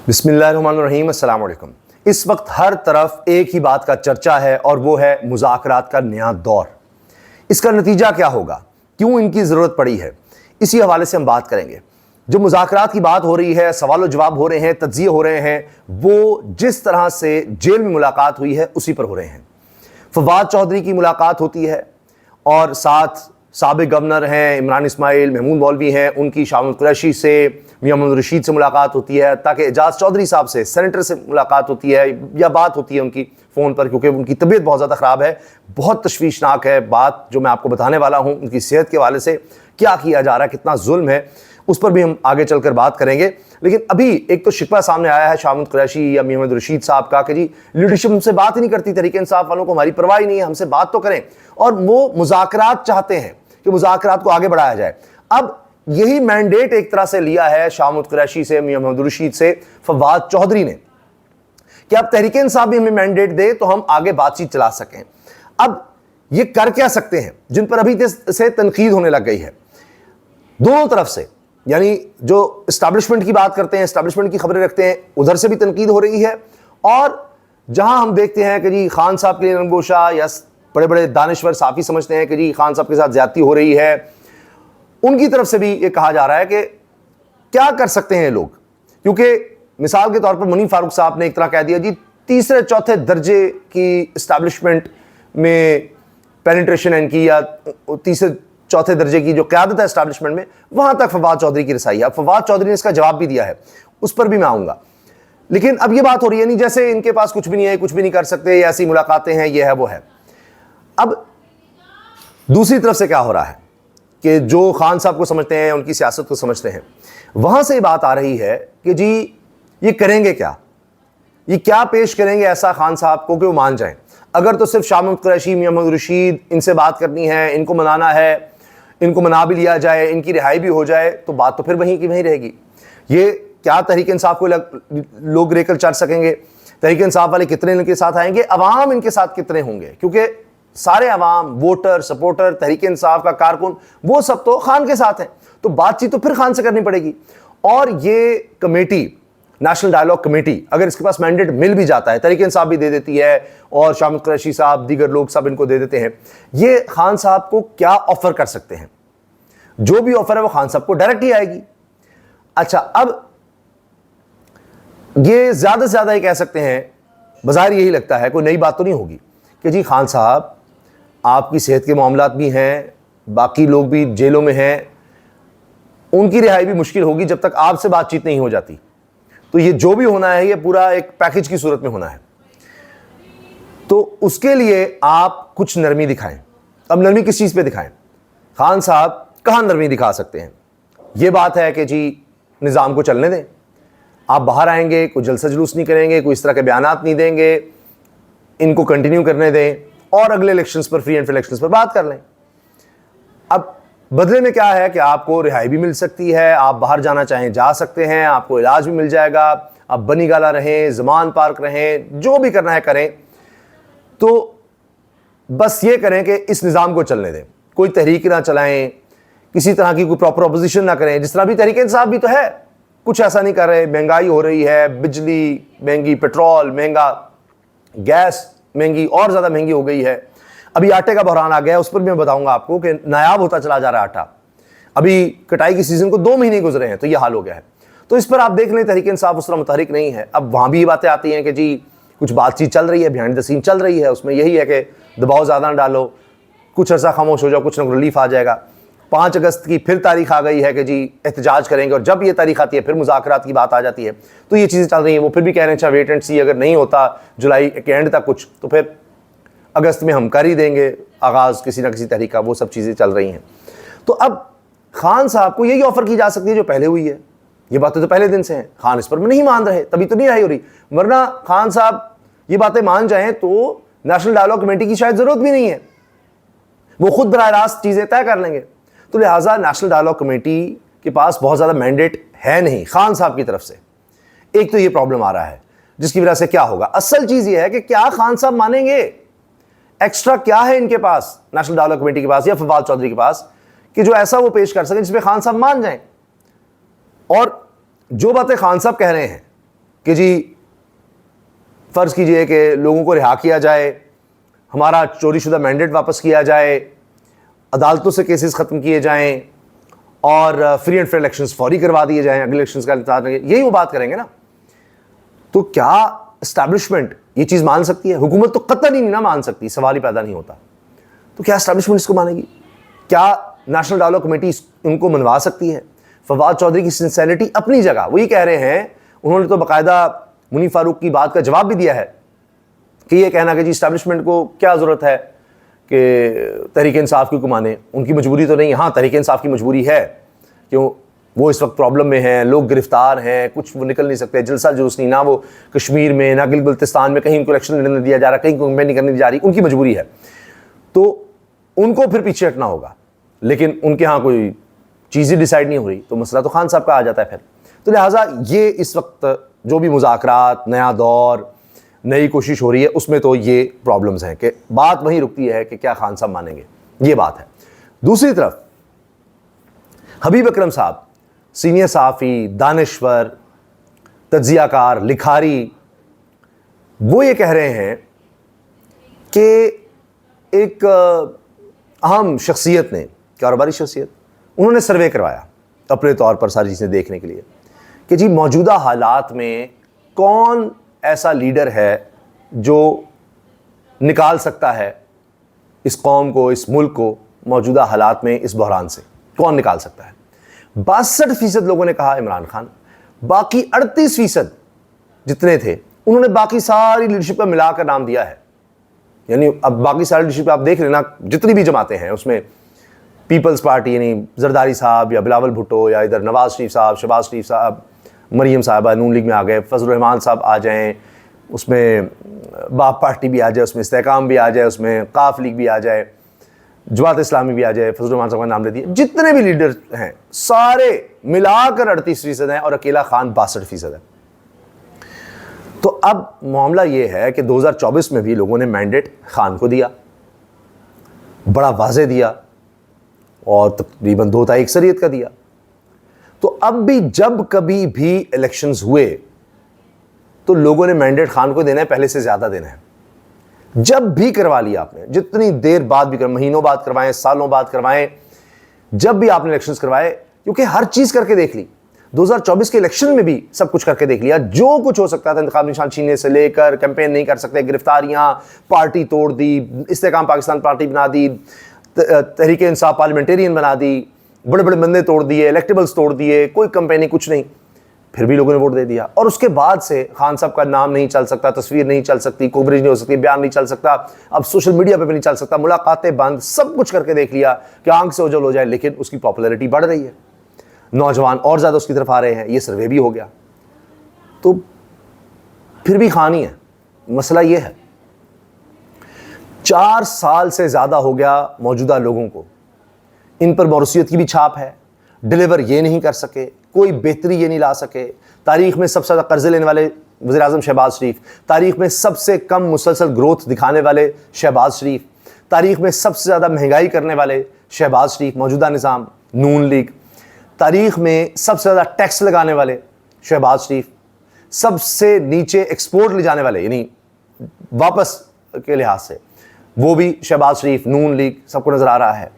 बिस्मिल्लाहिर्रहमानिर्रहीम, अस्सलाम वालेकुम। इस वक्त हर तरफ एक ही बात का चर्चा है और वो है मुज़ाकरात का नया दौर। इसका नतीजा क्या होगा, क्यों इनकी ज़रूरत पड़ी है, इसी हवाले से हम बात करेंगे। जो मुज़ाकरात की बात हो रही है, सवाल जवाब हो रहे हैं, तज्ज़िये हो रहे हैं, वो जिस तरह से जेल में मुलाकात हुई है उसी पर हो रहे हैं। फवाद चौधरी की मुलाकात होती है और साथ साबिक गवर्नर हैं इमरान इस्माइल, महमूद मौलवी हैं, उनकी शाह महमूद कुरैशी से, मियां मोहम्मद रशीद से मुलाकात होती है, ताकि एजाज चौधरी साहब से, सेनेटर से मुलाकात होती है या बात होती है उनकी फ़ोन पर, क्योंकि उनकी तबीयत बहुत ज़्यादा ख़राब है। बहुत तशवीशनाक है बात जो मैं आपको बताने वाला हूँ। उनकी सेहत के हवाले से क्या किया जा रहा है, कितना जुल्म है, उस पर भी हम आगे चलकर बात करेंगे। लेकिन अभी एक तो शिकवा सामने आया है शाह महमूद कुरैशी या मियां मोहम्मद रशीद साहब का कि जी लीडरशिप हमसे बात ही नहीं करती, तहरीक इंसाफ वालों को हमारी परवाह ही नहीं है, हमसे बात तो करें। और वो मुज़ाकरात चाहते हैं कि मुज़ाकरात को आगे बढ़ाया जाए। अब यही मैंडेट एक तरह से लिया है शाह महमूद कुरैशी से, मियां मोहम्मद रशीद से, फवाद चौधरी ने, कि अब तहरीक इंसाफ भी हमें मैंडेट दे तो हम आगे बातचीत चला सकें। अब ये कर क्या सकते हैं, जिन पर अभी से तनकीद होने लग गई है दोनों तरफ से, यानी जो इस्टेब्लिशमेंट की बात करते हैं, इस्टेब्लिशमेंट की खबरें रखते हैं, उधर से भी तनकीद हो रही है। और जहां हम देखते हैं कि जी खान साहब के लिए रंगोशा या बड़े बड़े दानिश्वर साफी समझते हैं कि जी खान साहब के साथ ज्यादती हो रही है, उनकी तरफ से भी ये कहा जा रहा है कि क्या कर सकते हैं लोग। क्योंकि मिसाल के तौर पर मुनीफ फारूक साहब ने एक तरह कह दिया जी तीसरे चौथे दर्जे की इस्टेब्लिशमेंट में पेनिट्रेशन है इनकी, या तीसरे चौथे दर्जे की जो क़यादत है इस्टेब्लिशमेंट में, वहां तक फवाद चौधरी की रसाई है। अब फवाद चौधरी ने इसका जवाब भी दिया है, उस पर भी मैं आऊंगा। लेकिन अब ये बात हो रही है नहीं जैसे इनके पास कुछ भी नहीं है, कुछ भी नहीं कर सकते, ऐसी मुलाकातें हैं, ये है वो है। अब दूसरी तरफ से क्या हो रहा है कि जो खान साहब को समझते हैं, उनकी सियासत को समझते हैं, वहां से बात आ रही है कि जी ये करेंगे क्या, ये क्या पेश करेंगे ऐसा खान साहब को कि वो मान जाएं। अगर तो सिर्फ शाह महमूद कुरैशी, मियां मोहम्मद रशीद, इनसे बात करनी है, इनको मनाना है, इनको मना भी लिया जाए, इनकी रिहाई भी हो जाए, तो बात तो फिर वहीं की वहीं रहेगी। ये क्या तहरीक इंसाफ को लोग लेकर चल सकेंगे? तहरीक इंसाफ वाले कितने इनके साथ आएंगे, अवाम इनके साथ कितने होंगे? क्योंकि सारे अवाम, वोटर, सपोर्टर, तहरीक इंसाफ का कारकुन, वो सब तो खान के साथ हैं, तो बातचीत तो फिर खान से करनी पड़ेगी। और ये कमेटी, नेशनल डायलॉग कमेटी, अगर इसके पास मैंडेट मिल भी जाता है, तहरीक इंसाफ भी दे देती है और शाह महमूद कुरैशी साहब, दीगर लोग सब इनको दे देते हैं, ये खान साहब को क्या ऑफर कर सकते हैं? जो भी ऑफर है वो खान साहब को डायरेक्ट ही आएगी। अच्छा, अब ये ज्यादा से ज्यादा ये कह सकते हैं, बाजार यही लगता है, कोई नई बात तो नहीं होगी कि जी खान साहब आपकी सेहत के मामलात भी हैं, बाकी लोग भी जेलों में हैं, उनकी रिहाई भी मुश्किल होगी जब तक आपसे बातचीत नहीं हो जाती। तो ये जो भी होना है ये पूरा एक पैकेज की सूरत में होना है, तो उसके लिए आप कुछ नरमी दिखाएं। अब नरमी किस चीज़ पे दिखाएं? खान साहब कहाँ नरमी दिखा सकते हैं? ये बात है कि जी निज़ाम को चलने दें, आप बाहर आएंगे, कोई जलसा जुलूस नहीं करेंगे, कोई इस तरह के बयानात नहीं देंगे, इनको कंटिन्यू करने दें और अगले इलेक्शंस पर, फ्री एंड फेयर इलेक्शंस पर बात कर लें। अब बदले में क्या है कि आपको रिहाई भी मिल सकती है, आप बाहर जाना चाहें जा सकते हैं, आपको इलाज भी मिल जाएगा, आप बनी गाला रहें, जमान पार्क रहें, जो भी करना है करें। तो बस ये करें कि इस निज़ाम को चलने दें, कोई तहरीक ना चलाएं, किसी तरह की कोई प्रॉपर अपोजिशन ना करें। जिस तरह भी तहरीक इंसाफ भी तो है, कुछ ऐसा नहीं कर रहे। महंगाई हो रही है, बिजली महंगी, पेट्रोल महंगा, गैस महंगी, और ज़्यादा महंगी हो गई है। अभी आटे का बहरान आ गया, उस पर भी मैं बताऊंगा आपको कि नायाब होता चला जा रहा है आटा। अभी कटाई की सीजन को 2 महीने गुजरे हैं, तो यह हाल हो गया है। तो इस पर आप देख लें तहरीक इंसाफ उस तरह मुतहरिक नहीं है। अब वहाँ भी ये बातें आती हैं कि जी कुछ बातचीत चल रही है, बिहाइंड द सीन चल रही है, उसमें यही है कि दबाव ज़्यादा ना डालो, कुछ अर्सा खामोश हो जाओ, कुछ ना रिलीफ आ जाएगा। 5 अगस्त की फिर तारीख आ गई है कि जी एहतजाज करेंगे, और जब ये तारीख आती है फिर मुज़ाकरात की बात आ जाती है। तो ये चीज़ें चल रही हैं। वो फिर भी कह रहे हैं अच्छा वेट एंड सी, अगर नहीं होता जुलाई के एंड तक कुछ, तो फिर अगस्त में हम कर ही देंगे आगाज़ किसी ना किसी तरीके का। वो सब चीज़ें चल रही हैं। तो अब खान साहब को यही ऑफ़र की जा सकती है जो पहले हुई है। ये बातें तो पहले दिन से हैं, खान इस पर नहीं मान रहे, तभी तो नहीं आई हो रही। वरना खान साहब ये बातें मान जाएं तो नेशनल डायलॉग कमेटी की शायद ज़रूरत भी नहीं है, वो खुद बराह रास्त चीज़ें तय कर लेंगे। तो लिहाजा नेशनल डायलॉग कमेटी के पास बहुत ज़्यादा मैंडेट है नहीं खान साहब की तरफ से। एक तो ये प्रॉब्लम आ रहा है, जिसकी वजह से क्या होगा, असल चीज़ ये है कि क्या खान साहब मानेंगे? एक्स्ट्रा क्या है इनके पास, नेशनल डायलॉग कमेटी के पास या फवाद चौधरी के पास, कि जो ऐसा वो पेश कर सकें जिसमें खान साहब मान जाएं? और जो बातें खान साहब कह रहे हैं कि जी फर्ज कीजिए कि लोगों को रिहा किया जाए, हमारा चोरीशुदा मैंडेट वापस किया जाए, अदालतों से केसेस खत्म किए जाएं और फ्री एंड फेयर इलेक्शंस फौरी करवा दिए जाएं, अगले इलेक्शंस का इंतजार, यही वो बात करेंगे ना। तो क्या एस्टैब्लिशमेंट ये चीज मान सकती है? हुकूमत तो कतई नहीं ना मान सकती, सवाल ही पैदा नहीं होता। तो क्या एस्टैब्लिशमेंट इसको मानेगी? क्या नेशनल डायलॉग कमेटी उनको मनवा सकती है? फवाद चौधरी की सिंसेरिटी अपनी जगह, वही कह रहे हैं, उन्होंने तो बाकायदा मुनीर फारूक की बात का जवाब भी दिया है कि ये कहना कि जी एस्टैब्लिशमेंट को क्या ज़रूरत है कि तहरीक इंसाफ क्यों माने, उनकी मजबूरी तो नहीं। हाँ, तहरीक इंसाफ की मजबूरी है, क्यों? वो इस वक्त प्रॉब्लम में हैं, लोग गिरफ्तार हैं, कुछ वो निकल नहीं सकते, जलसा जुलूस नहीं, ना वो कश्मीर में ना गिलगिस्तान में कहीं उनको इलेक्शन लड़ने दिया जा रहा, कहीं को नहीं करने दी जा रही, उनकी मजबूरी है, तो उनको फिर पीछे हटना होगा। लेकिन उनके यहाँ कोई चीज़ें डिसाइड नहीं हो रही, तो मसला तो खान साहब का आ जाता है फिर। तो लिहाजा ये इस वक्त जो भी मुज़ाकरात, नया दौर, नई कोशिश हो रही है, उसमें तो ये प्रॉब्लम्स हैं कि बात वहीं रुकती है कि क्या खान साहब मानेंगे, ये बात है। दूसरी तरफ हबीब अकरम साहब, सीनियर सहाफ़ी, दानिश्वर, तज्ज़ियाकार, लिखारी, वो ये कह रहे हैं कि एक अहम शख्सियत ने, कारोबारी शख्सियत, उन्होंने सर्वे करवाया अपने तौर पर सारी चीज़ें देखने के लिए कि जी मौजूदा हालात में कौन ऐसा लीडर है जो निकाल सकता है इस कौम को, इस मुल्क को मौजूदा हालात में इस बहरान से, कौन निकाल सकता है। 62% लोगों ने कहा इमरान खान, बाकी 38% जितने थे उन्होंने बाकी सारी लीडरशिप का मिलाकर नाम दिया है। यानी अब बाकी सारी लीडरशिप आप देख लेना, जितनी भी जमातें हैं उसमें पीपल्स पार्टी यानी जरदारी साहब या बिलावल भुट्टो या इधर नवाज शरीफ साहब, शहबाज शरीफ साहब, मरीम साहबा नून लीग में आ गए, फजल रहमान साहब आ जाएं, उसमें बाप पार्टी भी आ जाए, उसमें इस्तेकाम भी आ जाए, उसमें काफ लीग भी आ जाए, जमात इस्लामी भी आ जाए, फजल रहमान साहब का नाम ले दिए, जितने भी लीडर हैं सारे मिलाकर 38% हैं और अकेला खान 62% है। तो अब मामला ये है कि 2024 में भी लोगों ने मैंडेट खान को दिया, बड़ा वाज़े दिया और तकरीबन 2/3 अक्सरियत का दिया। तो अब भी जब कभी भी इलेक्शंस हुए तो लोगों ने मैंडेट खान को देना है, पहले से ज़्यादा देना है। जब भी करवा लिया आपने, जितनी देर बाद भी महीनों बाद करवाएं, सालों बाद करवाएं, जब भी आपने इलेक्शंस करवाए, क्योंकि हर चीज़ करके देख ली। 2024 के इलेक्शन में भी सब कुछ करके देख लिया, जो कुछ हो सकता था, इंतखाबी निशान छीनने से लेकर कैंपेन नहीं कर सकते, गिरफ्तारियां, पार्टी तोड़ दी, इस्तेकाम पाकिस्तान पार्टी बना दी, तहरीक इंसाफ पार्लियामेंटेरियन बना दी, बड़े बड़े बंदे तोड़ दिए, इलेक्टेबल्स तोड़ दिए, कोई कैंपेनिंग कुछ नहीं, फिर भी लोगों ने वोट दे दिया। और उसके बाद से खान साहब का नाम नहीं चल सकता, तस्वीर नहीं चल सकती, कवरेज नहीं हो सकती, बयान नहीं चल सकता, अब सोशल मीडिया पे भी नहीं चल सकता, मुलाकातें बंद, सब कुछ करके देख लिया कि आंख से ओझल हो जाए, लेकिन उसकी पॉपुलैरिटी बढ़ रही है, नौजवान और ज़्यादा उसकी तरफ आ रहे हैं, ये सर्वे भी हो गया। तो फिर भी खान ही है। मसला ये है 4 साल से ज़्यादा हो गया मौजूदा लोगों को, इन पर मौरूसियत की भी छाप है, डिलीवर ये नहीं कर सके, कोई बेहतरी ये नहीं ला सके। तारीख में सबसे ज़्यादा कर्जे लेने वाले वज़ीर आज़म शहबाज शरीफ, तारीख में सबसे कम मुसलसल ग्रोथ दिखाने वाले शहबाज शरीफ, तारीख में सबसे ज़्यादा महंगाई करने वाले शहबाज शरीफ, मौजूदा निज़ाम नून लीग, तारीख में सबसे ज़्यादा टैक्स लगाने वाले शहबाज शरीफ, सबसे नीचे एक्सपोर्ट ले जाने वाले यानी वापस के लिहाज से वो भी शहबाज शरीफ, नून लीग, सबको नज़र आ रहा है।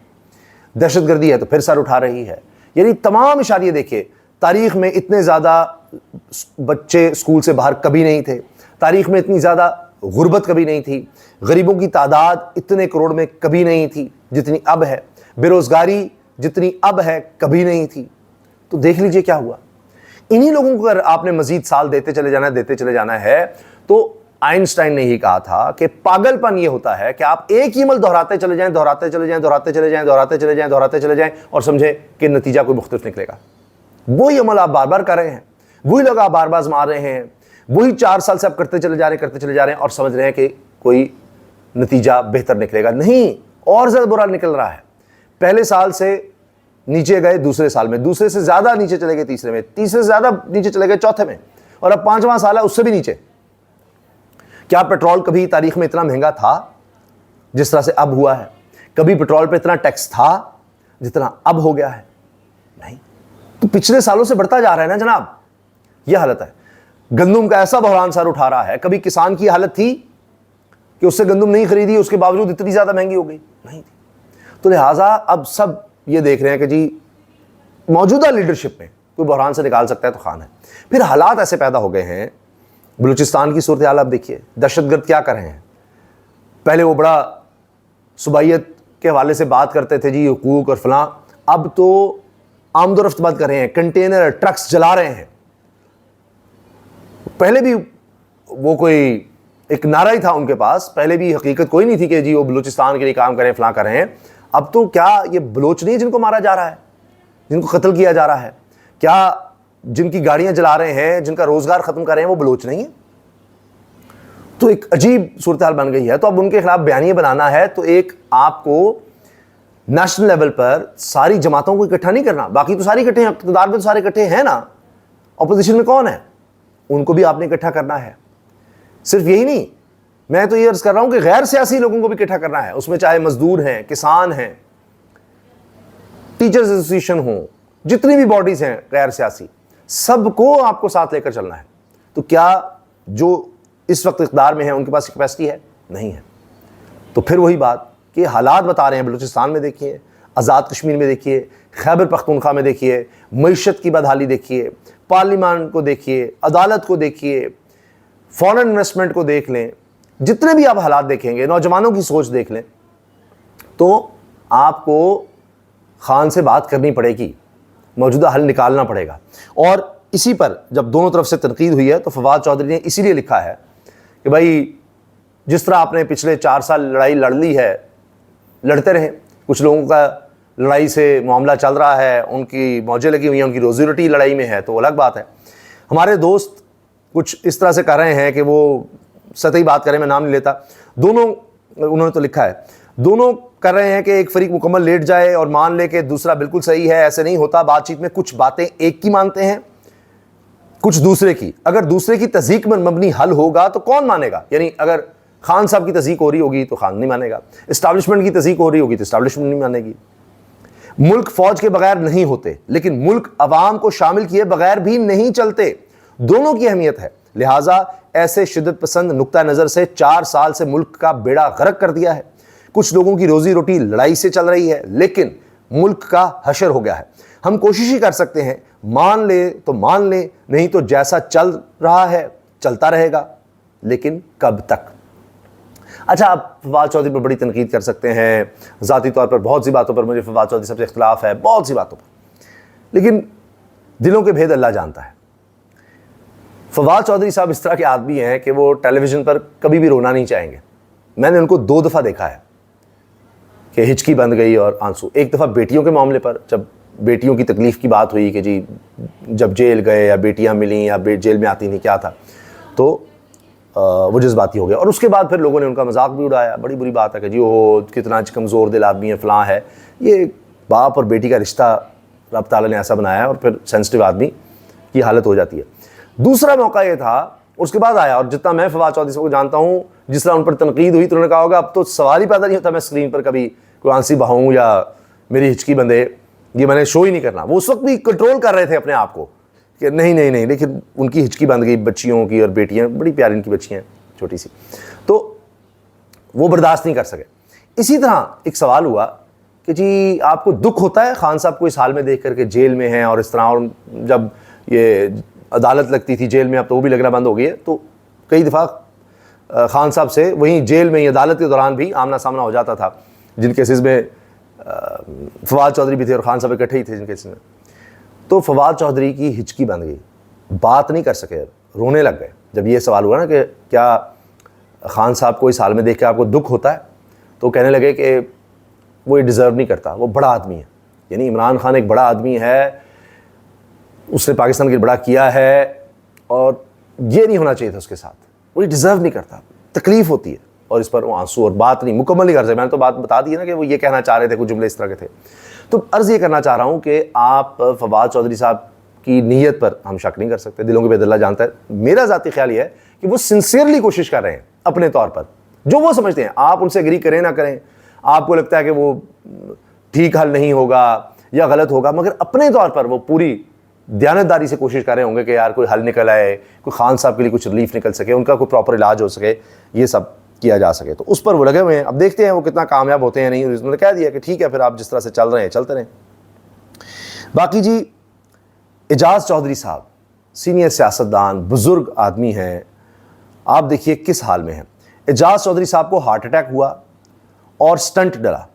दहशतगर्दी है तो फिर सर उठा रही है। यानी तमाम इशारे देखिए, तारीख में इतने ज़्यादा बच्चे स्कूल से बाहर कभी नहीं थे, तारीख में इतनी ज़्यादा गुर्बत कभी नहीं थी, गरीबों की तादाद इतने करोड़ में कभी नहीं थी जितनी अब है, बेरोज़गारी जितनी अब है कभी नहीं थी। तो देख लीजिए क्या हुआ। इन्हीं लोगों को अगर आपने मजीद साल देते चले जाना है तो आइंस्टाइन ने ही कहा था कि पागलपन ये होता है कि आप एक ही अमल दोहराते चले जाएं और समझें कि नतीजा कोई मुख्तलिफ निकलेगा। वही अमल आप बार बार कर रहे हैं, वही लोग आप बार बार आजमा रहे हैं, वही 4 साल से आप करते चले जा रहे हैं और समझ रहे हैं कि कोई नतीजा बेहतर निकलेगा। नहीं, और ज़्यादा बुरा निकल रहा है। पहले साल से नीचे गए दूसरे साल में, दूसरे से ज़्यादा नीचे चले गए तीसरे में, तीसरे से ज़्यादा नीचे चले गए चौथे में, और अब 5वां साल है उससे भी नीचे। क्या पेट्रोल कभी तारीख में इतना महंगा था जिस तरह से अब हुआ है? कभी पेट्रोल पे इतना टैक्स था जितना अब हो गया है? नहीं। तो पिछले सालों से बढ़ता जा रहा है ना जनाब, यह हालत है। गंदुम का ऐसा बहरान सर उठा रहा है। कभी किसान की हालत थी कि उससे गंदुम नहीं खरीदी, उसके बावजूद इतनी ज्यादा महंगी हो गई? नहीं थी। तो लिहाजा अब सब ये देख रहे हैं कि जी मौजूदा लीडरशिप में कोई बहरान से निकाल सकता है तो खान है। फिर हालात ऐसे पैदा हो गए हैं, बलूचिस्तान की सूरत हाल आप देखिए, दहशतगर्द क्या कर रहे हैं। पहले वो बड़ा सुबाइयत के हवाले से बात करते थे जी, हुकूक और फलां, अब तो आमदोरफ्त बंद कर रहे हैं, कंटेनर ट्रक्स जला रहे हैं। पहले भी वो कोई एक नारा ही था उनके पास, पहले भी हकीकत कोई नहीं थी कि जी वो बलूचिस्तान के लिए काम करें, फलां कर रहे हैं। अब तो क्या ये बलोच नहीं है जिनको मारा जा रहा है, जिनको कत्ल किया जा रहा है? क्या जिनकी गाड़ियां जला रहे हैं, जिनका रोजगार खत्म कर रहे हैं, वो बलोच नहीं है? तो एक अजीब सूरत हाल बन गई है। तो अब उनके खिलाफ बयानिया बनाना है तो एक आपको नेशनल लेवल पर सारी जमातों को इकट्ठा नहीं करना, बाकी तो सारी इकट्ठे हैं, इक़्तिदार में तो सारे इकट्ठे हैं ना, अपोजिशन में कौन है, उनको भी आपने इकट्ठा करना है। सिर्फ यही नहीं, मैं तो ये अर्ज कर रहा हूं कि गैर सियासी लोगों को भी इकट्ठा करना है, उसमें चाहे मजदूर हैं, किसान हैं, टीचर्स एसोसिएशन हो, जितनी भी बॉडीज हैं गैर सियासी, सबको आपको साथ लेकर चलना है। तो क्या जो इस वक्त इक़्तिदार में है उनके पास कैपेसिटी है? नहीं है। तो फिर वही बात कि हालात बता रहे हैं, बलूचिस्तान में देखिए, आज़ाद कश्मीर में देखिए, खैबर पख्तूनख्वा में देखिए, मईशत की बदहाली देखिए, पार्लियामान को देखिए, अदालत को देखिए, फॉरेन इन्वेस्टमेंट को देख लें, जितने भी आप हालात देखेंगे, नौजवानों की सोच देख लें, तो आपको खान से बात करनी पड़ेगी, मौजूदा हल निकालना पड़ेगा। और इसी पर जब दोनों तरफ से तनकीद हुई है तो फवाद चौधरी ने इसीलिए लिखा है कि भाई जिस तरह आपने पिछले 4 साल लड़ाई लड़ ली है, लड़ते रहे। कुछ लोगों का लड़ाई से मामला चल रहा है, उनकी मौजें लगी हुई हैं, उनकी रोजी रोटी लड़ाई में है, तो अलग बात है। हमारे दोस्त कुछ इस तरह से कर रहे हैं कि वो सतही बात करें, मैं नाम नहीं लेता, दोनों, उन्होंने तो लिखा है, दोनों कर रहे हैं कि एक फरीक मुकम्मल लेट जाए और मान ले कि दूसरा बिल्कुल सही है। ऐसे नहीं होता, बातचीत में कुछ बातें एक की मानते हैं, कुछ दूसरे की। अगर दूसरे की तज़ीक में मबनी हल होगा तो कौन मानेगा? यानी अगर खान साहब की तज़ीक हो रही होगी तो खान नहीं मानेगा, इस्टेब्लिशमेंट की तज़ीक हो रही होगी तो इस्टेब्लिशमेंट नहीं मानेगी। मुल्क फौज के बगैर नहीं होते, लेकिन मुल्क अवाम को शामिल किए बगैर भी नहीं चलते। दोनों की अहमियत है। लिहाजा ऐसे शिद्दत पसंद नुक्ता नज़र से 4 साल से मुल्क का बेड़ा गर्क कर दिया है। कुछ लोगों की रोजी रोटी लड़ाई से चल रही है, लेकिन मुल्क का हशर हो गया है। हम कोशिश ही कर सकते हैं, मान ले तो मान ले, नहीं तो जैसा चल रहा है चलता रहेगा। लेकिन कब तक? अच्छा, आप फवाद चौधरी पर बड़ी तनकीद कर सकते हैं, ज़ाती तौर पर बहुत सी बातों पर मुझे फवाद चौधरी सबसे इख्तिलाफ है, बहुत सी बातों पर, लेकिन दिलों के भेद अल्लाह जानता है। फवाद चौधरी साहब इस तरह के आदमी हैं कि वो टेलीविज़न पर कभी भी रोना नहीं चाहेंगे। मैंने उनको 2 दफ़ा देखा है कि हिचकी बंद गई और आंसू। एक दफ़ा बेटियों के मामले पर, जब बेटियों की तकलीफ़ की बात हुई कि जी जब जेल गए या बेटियां मिली या जेल में आती नहीं क्या था, तो वो जज्बाती हो गया। और उसके बाद फिर लोगों ने उनका मजाक भी उड़ाया, बड़ी बुरी बात है कि जी वो कितना कमज़ोर दिल आदमी है, फ़लाँ है। ये बाप और बेटी का रिश्ता रब ताला ने ऐसा बनाया है और फिर सेंसिटिव आदमी की हालत हो जाती है। दूसरा मौका ये था, उसके बाद आया, और जितना मैं फवाद चौधरी साहब को जानता हूँ, जिस तरह उन पर तनकीद हुई तो उन्होंने कहा होगा अब तो सवाल ही पैदा नहीं होता मैं स्क्रीन पर कभी कोई आंसी बहाऊँ या मेरी हिचकी बंधे, ये मैंने शो ही नहीं करना। वो उस वक्त भी कंट्रोल कर रहे थे अपने आप को कि नहीं नहीं नहीं, लेकिन उनकी हिचकी बंध गई बच्चियों की, और बेटियाँ बड़ी प्यारी इनकी बच्चियाँ छोटी सी, तो वो बर्दाश्त नहीं कर सके। इसी तरह एक सवाल हुआ कि जी आपको दुख होता है खान साहब को इस हाल में देख करके, जेल में हैं और इस तरह, और जब ये अदालत लगती थी जेल में, अब तो वो भी लगना बंद हो गई है, तो कई दफ़ा खान साहब से वहीं जेल में ही अदालत के दौरान भी आमना सामना हो जाता था, जिन केसेस में फवाद चौधरी भी थे और खान साहब इकट्ठे ही थे जिन केसेस में। तो फवाद चौधरी की हिचकी बन गई, बात नहीं कर सके, रोने लग गए। जब ये सवाल हुआ ना कि क्या खान साहब को इस हाल में देख के आपको दुख होता है, तो कहने लगे कि वो ये डिज़र्व नहीं करता, वो बड़ा आदमी है। यानी इमरान खान एक बड़ा आदमी है, उसने पाकिस्तान के लिए बड़ा किया है, और ये नहीं होना चाहिए था उसके साथ, वो ये डिज़र्व नहीं करता, तकलीफ़ होती है। और इस पर वो आंसू, और बात नहीं मुकम्मल नहीं कर सकते। मैंने तो बात बता दी है ना कि वो ये कहना चाह रहे थे, कुछ जुमले इस तरह के थे। तो अर्ज़ ये करना चाह रहा हूँ कि आप फवाद चौधरी साहब की नीयत पर हम शक नहीं कर सकते, दिलों के भेद अल्लाह जानता है। मेरा ज़ाती ख्याल ये है कि वो सिंसियरली कोशिश कर रहे हैं अपने तौर पर, जो वो समझते हैं। आप उनसे एग्री करें ना करें, आपको लगता है कि वो ठीक हल नहीं होगा या गलत होगा, मगर अपने तौर पर वो पूरी दयानतदारी से कोशिश कर रहे होंगे कि यार कोई हल निकल आए, कोई खान साहब के लिए कुछ रिलीफ निकल सके, उनका कोई प्रॉपर इलाज हो सके, ये सब किया जा सके। तो उस पर वो लगे हुए हैं। अब देखते हैं वो कितना कामयाब होते हैं नहीं। उन्होंने कह दिया कि ठीक है फिर आप जिस तरह से चल रहे हैं चलते रहें। बाकी जी एजाज चौधरी साहब सीनियर सियासतदान, बुजुर्ग आदमी हैं, आप देखिए किस हाल में हैं। एजाज चौधरी साहब को हार्ट अटैक हुआ और स्टंट डाला।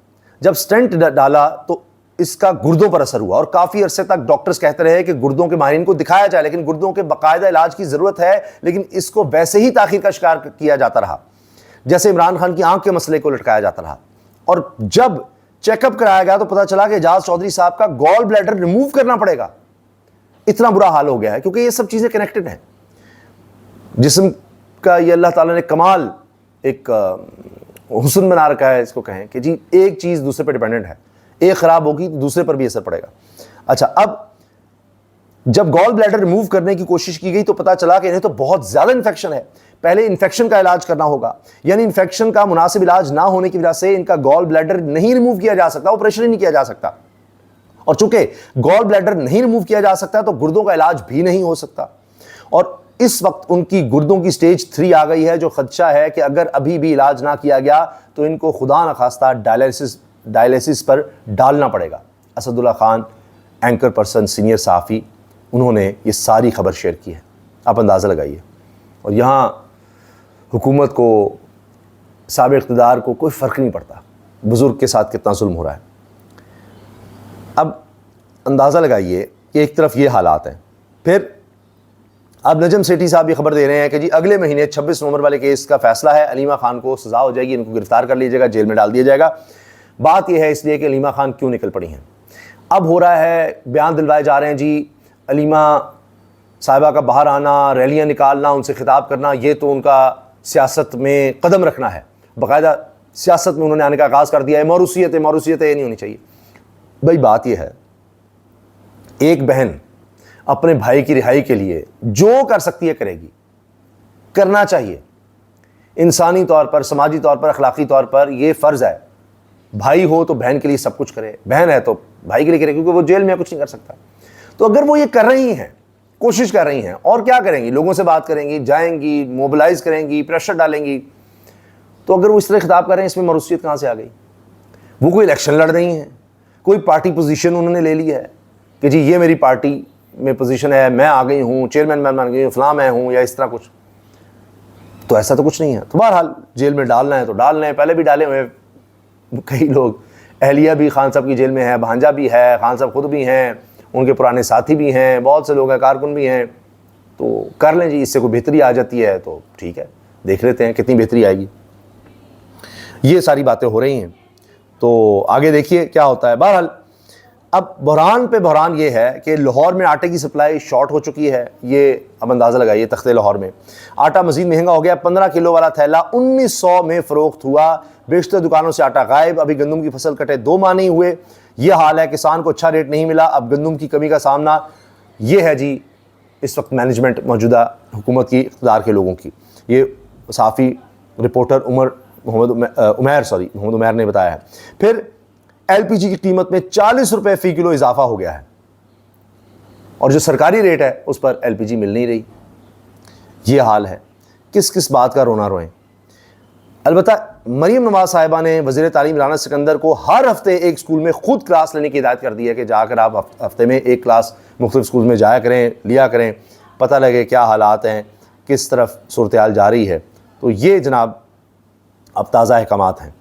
जब स्टंट डाला तो इसका गुर्दों पर असर हुआ और काफ़ी अरसे तक डॉक्टर्स कहते रहे कि गुर्दों के माहिरीन को दिखाया जाए, लेकिन गुर्दों के बाकायदा इलाज की ज़रूरत है, लेकिन इसको वैसे ही ताखीर का शिकार किया जाता रहा, जैसे इमरान खान की आंख के मसले को लटकाया जाता रहा। और जब चेकअप कराया गया तो पता चला कि एजाज चौधरी साहब का गॉल ब्लैडर रिमूव करना पड़ेगा। इतना बुरा हाल हो गया है, क्योंकि ये सब चीज़ें कनेक्टेड हैं। जिस्म का ये अल्लाह ताला ने कमाल एक हुस्न बना रखा है, इसको कहें कि जी एक चीज़ दूसरे पर डिपेंडेंट है, एक ख़राब होगी तो दूसरे पर भी असर पड़ेगा। अच्छा, अब जब गॉल ब्लैडर रिमूव करने की कोशिश की गई तो पता चला कि इन्हें तो बहुत ज़्यादा इन्फेक्शन है, पहले इन्फेक्शन का इलाज करना होगा, यानी इन्फेक्शन का मुनासिब इलाज ना होने की वजह से इनका गॉल ब्लैडर नहीं रिमूव किया जा सकता, ऑपरेशन ही नहीं किया जा सकता। और चूंकि गॉल ब्लैडर नहीं रिमूव किया जा सकता तो गुर्दों का इलाज भी नहीं हो सकता। और इस वक्त उनकी गुर्दों की स्टेज 3 आ गई है, जो खदशा है कि अगर अभी भी इलाज ना किया गया तो इनको खुदा न खास्ता डायलिसिस पर डालना पड़ेगा। Asadullah Khan anchor person, senior सहाफ़ी, उन्होंने ये सारी खबर शेयर की है। आप अंदाज़ा लगाइए। और यहाँ हुकूमत को, साबिक़ इक़्तिदार को कोई फ़र्क नहीं पड़ता बुज़ुर्ग के साथ कितना जुल्म हो रहा है। अब अंदाज़ा लगाइए कि एक तरफ ये हालात हैं, फिर अब नजम सेठी साहब ये खबर दे रहे हैं कि जी अगले महीने 26 नवंबर वाले केस का फैसला है, अलीमा खान को सज़ा हो जाएगी, इनको गिरफ्तार कर लीजिएगा, जेल में डाल दिया जाएगा। बात यह है इसलिए कि अलीमा खान क्यों निकल पड़ी हैं। अब हो रहा है, बयान दिलवाए जा रहे हैं जी अलीमा साहिबा का बाहर आना, रैलियाँ निकालना, उनसे खिताब करना, ये तो उनका सियासत में कदम रखना है, बाकायदा सियासत में उन्होंने आने का आगाज़ कर दिया है। मौरूसियत ये नहीं होनी चाहिए। भाई बात यह है, एक बहन अपने भाई की रिहाई के लिए जो कर सकती है करेगी, करना चाहिए। इंसानी तौर पर, समाजी तौर पर, अखलाकी तौर पर यह फ़र्ज़ है। भाई हो तो बहन के लिए सब कुछ करे, बहन है तो भाई के लिए करे, क्योंकि वो जेल में कुछ नहीं कर सकता। तो अगर वो ये कर रही हैं, कोशिश कर रही हैं, और क्या करेंगी, लोगों से बात करेंगी, जाएंगी, मोबिलाइज करेंगी, प्रेशर डालेंगी, तो अगर वो इस तरह खिताब कर रहे हैं, इसमें मरूसियत कहाँ से आ गई। वो कोई इलेक्शन लड़ रही हैं, कोई पार्टी पोजीशन उन्होंने ले ली है कि जी ये मेरी पार्टी में पोजीशन है, मैं आ गई हूँ, चेयरमैन मैं मान गई हूँ, फलां मैं हूँ, या इस तरह कुछ, तो ऐसा तो कुछ नहीं है। तो बहरहाल जेल में डालना है तो डालना है, पहले भी डाले हुए कई लोग। अहलिया भी खान साहब की जेल में है, भांजा भी है, खान साहब खुद भी हैं, उनके पुराने साथी भी हैं, बहुत से लोग हैं, कारकुन भी हैं। तो कर लें जी, इससे कोई बेहतरी आ जाती है तो ठीक है, देख लेते हैं कितनी बेहतरी आएगी। ये सारी बातें हो रही हैं, तो आगे देखिए क्या होता है। बहरहाल अब बहरान पे बहरान ये है कि लाहौर में आटे की सप्लाई शॉर्ट हो चुकी है। ये अब अंदाज़ा लगाइए, तख्ते लाहौर में आटा मज़ीद महंगा हो गया। 15 किलो वाला थैला 1900 में फ़रोख्त हुआ। बेशतर दुकानों से आटा गायब। अभी गंदम की फसल कटे 2 माह नहीं हुए, ये हाल है। किसान को अच्छा रेट नहीं मिला। अब गंदम की कमी का सामना ये है जी इस वक्त मैनेजमेंट मौजूदा हुकूमत की, इक़्तिदार के लोगों की। ये साफ़ी रिपोर्टर मोहम्मद उमैर ने बताया है। फिर LPG की कीमत में 40 रुपये फ़ी किलो इजाफा हो गया है, और जो सरकारी रेट है उस पर LPG मिल नहीं रही। ये हाल है, किस किस बात का रोना रोएं। अलबत्ता मरीम नवाज साहिबा ने वज़ीर तालीम राना सिकंदर को हर हफ्ते एक स्कूल में खुद क्लास लेने की हिदायत कर दी है कि जाकर आप हफ्ते में एक क्लास मुख्तलिफ स्कूल में जाया करें, लिया करें, पता लगे क्या हालात हैं, किस तरफ सूरत हाल जा रही है। तो ये जनाब अब ताज़ा अहकामात हैं।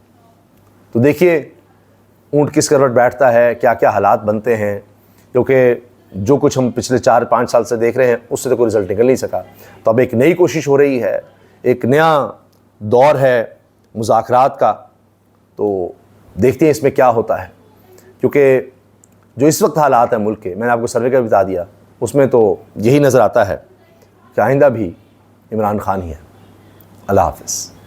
तो देखिए ऊँट किस करवट बैठता है, क्या क्या हालात बनते हैं, क्योंकि जो कुछ हम पिछले 4-5 साल से देख रहे हैं उससे तो कोई रिज़ल्ट निकल नहीं सका। तो अब एक नई कोशिश हो रही है, एक नया दौर है मुज़ाकरात का। तो देखते हैं इसमें क्या होता है, क्योंकि जो इस वक्त हालात हैं मुल्क के, मैंने आपको सर्वे का बता दिया, उसमें तो यही नज़र आता है कि आइंदा भी इमरान खान ही है। अल्लाह हाफ़िज़।